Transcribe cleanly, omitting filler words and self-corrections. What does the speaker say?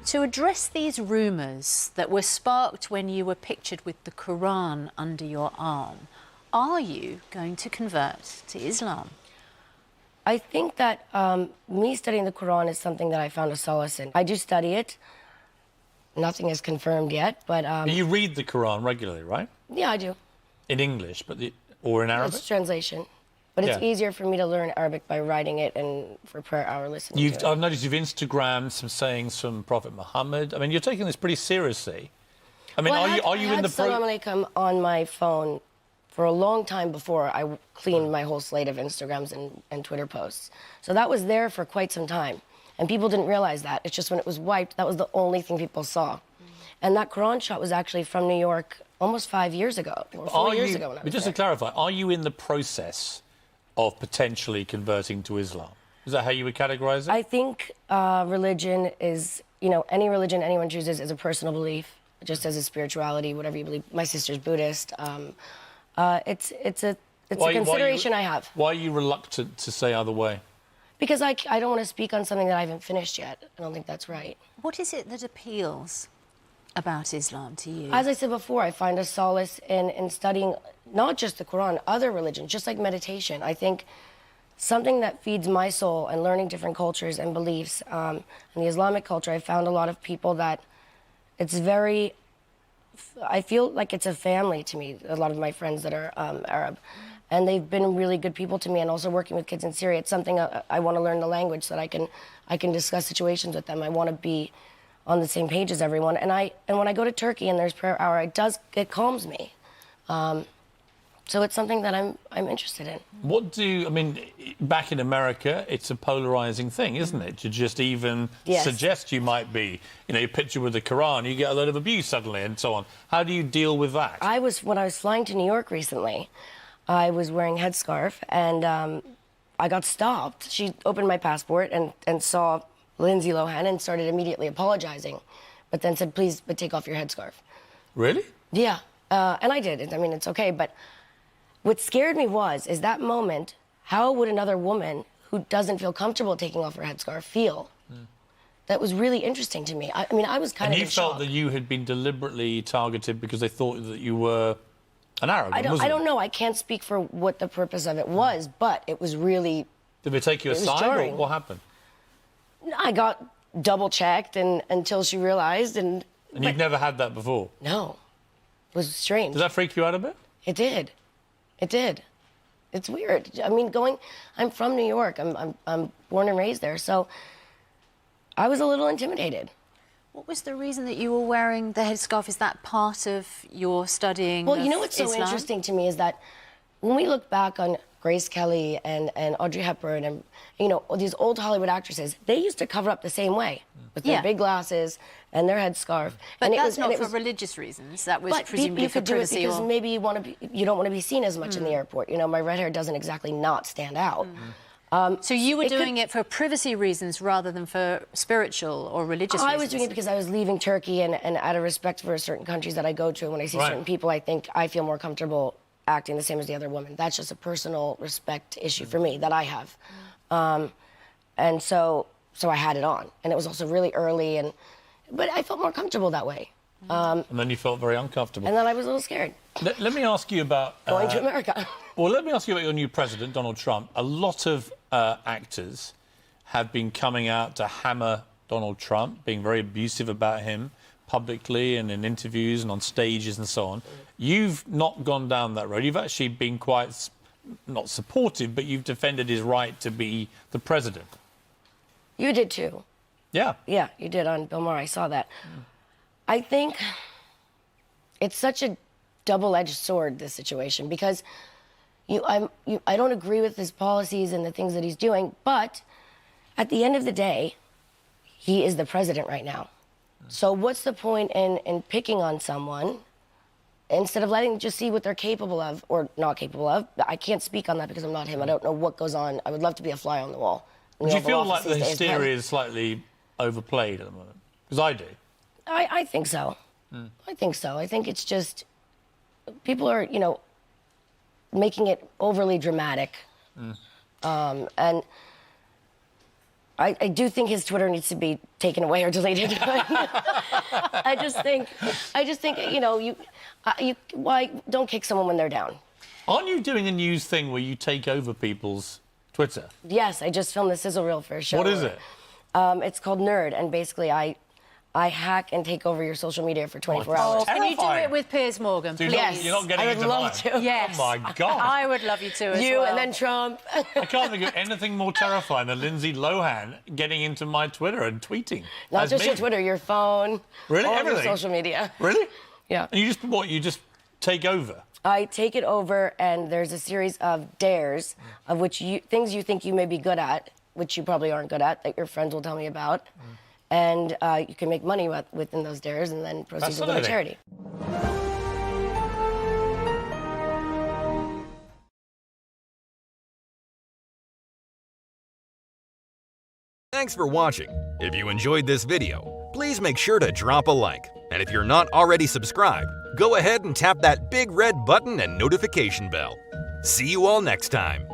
To address these rumours that were sparked when you were pictured with the Quran under your arm, are you going to convert to Islam? I think that me studying the Quran is something that I found a solace in. I do study it. Nothing is confirmed yet, but... You read the Quran regularly, right? Yeah, I do. In English, or in Arabic? It's translation. But it's easier for me to learn Arabic by writing it and for prayer hour listening to it. I've noticed you've Instagrammed some sayings from Prophet Muhammad. I mean, you're taking this pretty seriously. I mean, are you in the... Salam alaikum on my phone for a long time before I cleaned my whole slate of Instagrams and Twitter posts. So that was there for quite some time. And people didn't realize that. It's just when it was wiped, that was the only thing people saw. And that Quran shot was actually from New York almost 5 years ago, or 4 years ago when I was Just there. to clarify, are you in the process of potentially converting to Islam? Is that how you would categorize it? I think religion is, any religion anyone chooses is a personal belief, just as a spirituality, whatever you believe. My sister's Buddhist. It's a consideration I have. Why are you reluctant to say either way? Because I don't want to speak on something that I haven't finished yet. I don't think that's right. What is it that appeals about Islam to you? As I said before, I find a solace in studying not just the Quran, other religions, just like meditation. I think something that feeds my soul and learning different cultures and beliefs. In the Islamic culture, I found a lot of people that it's very... I feel like it's a family to me, a lot of my friends that are Arab. And they've been really good people to me, and also working with kids in Syria. It's something I want to learn the language so that I can discuss situations with them. I want to be on the same page as everyone. And when I go to Turkey and there's prayer hour, it calms me. So it's something that I'm interested in. Back in America, it's a polarizing thing, isn't it? To just even suggest you might be, you're pictured with the Quran, you get a lot of abuse suddenly and so on. How do you deal with that? When I was flying to New York recently, I was wearing a headscarf, and I got stopped. She opened my passport and saw Lindsay Lohan and started immediately apologizing, but then said, please, but take off your headscarf. Really? Yeah, and I did. I mean, it's okay, but what scared me is that moment, how would another woman who doesn't feel comfortable taking off her headscarf feel? That was really interesting to me. I mean, I was kind of in shock. And you felt that you had been deliberately targeted because they thought that you were an Arab, a Muslim? I don't know. I can't speak for what the purpose of it was, but it was really... Did they take you aside, or what happened? I got double-checked until she realized, and you've never had that before? No. It was strange. Does that freak you out a bit? It did. It did. It's weird. I mean, I'm from New York. I'm born and raised there, so I was a little intimidated. What was the reason that you were wearing the headscarf? Is that part of your studying Well, you know what's so interesting to me is that when we look back on Grace Kelly and Audrey Hepburn and, these old Hollywood actresses, they used to cover up the same way with their big glasses and their headscarf. But that's not for religious reasons. That was presumably for privacy. Because maybe you don't want to be seen as much in the airport. My red hair doesn't exactly not stand out. So you were doing it for privacy reasons rather than for spiritual or religious reasons? I was doing it because I was leaving Turkey and out of respect for certain countries that I go to, and when I see certain people, I think I feel more comfortable acting the same as the other woman. That's just a personal respect issue for me that I have. And so I had it on. And it was also really early, but I felt more comfortable that way. And then you felt very uncomfortable. And then I was a little scared. Let me ask you about... going to America. Well, let me ask you about your new president, Donald Trump. A lot of actors have been coming out to hammer Donald Trump, being very abusive about him publicly and in interviews and on stages and so on. You've not gone down that road. You've actually been quite, not supportive, but you've defended his right to be the president. You did too. Yeah. Yeah, you did on Bill Maher. I saw that. I think it's such a double-edged sword, this situation, because I don't agree with his policies and the things that he's doing, but at the end of the day, he is the president right now. So what's the point in picking on someone instead of letting just see what they're capable of or not capable of? I can't speak on that because I'm not him. I don't know what goes on. I would love to be a fly on the wall. Do you feel like the hysteria is slightly overplayed at the moment? Because I do. I think so. I think so. I think it's just people are, making it overly dramatic. And I do think his Twitter needs to be taken away or deleted. I just think, why don't kick someone when they're down? Aren't you doing a news thing where you take over people's Twitter? Yes, I just filmed the sizzle reel for a show. What is it? It's called Nerd, and basically I hack and take over your social media for 24 hours. Can you do Terrifying. it with Piers Morgan, please? Yes. You're not getting I would into love mine. to. Yes. Oh, my God. I would love you to as You well. and then Trump. I can't think of anything more terrifying than Lindsay Lohan getting into my Twitter and tweeting. Not as just me. your Twitter, your phone. Really? All of your Everything? social media. Really? Yeah. And you just take over? I take it over, and there's a series of dares of which things you think you may be good at, which you probably aren't good at, that your friends will tell me about. And you can make money within those dares, and then proceeds will go to charity. Thanks for watching. If you enjoyed this video, please make sure to drop a like. And if you're not already subscribed, go ahead and tap that big red button and notification bell. See you all next time.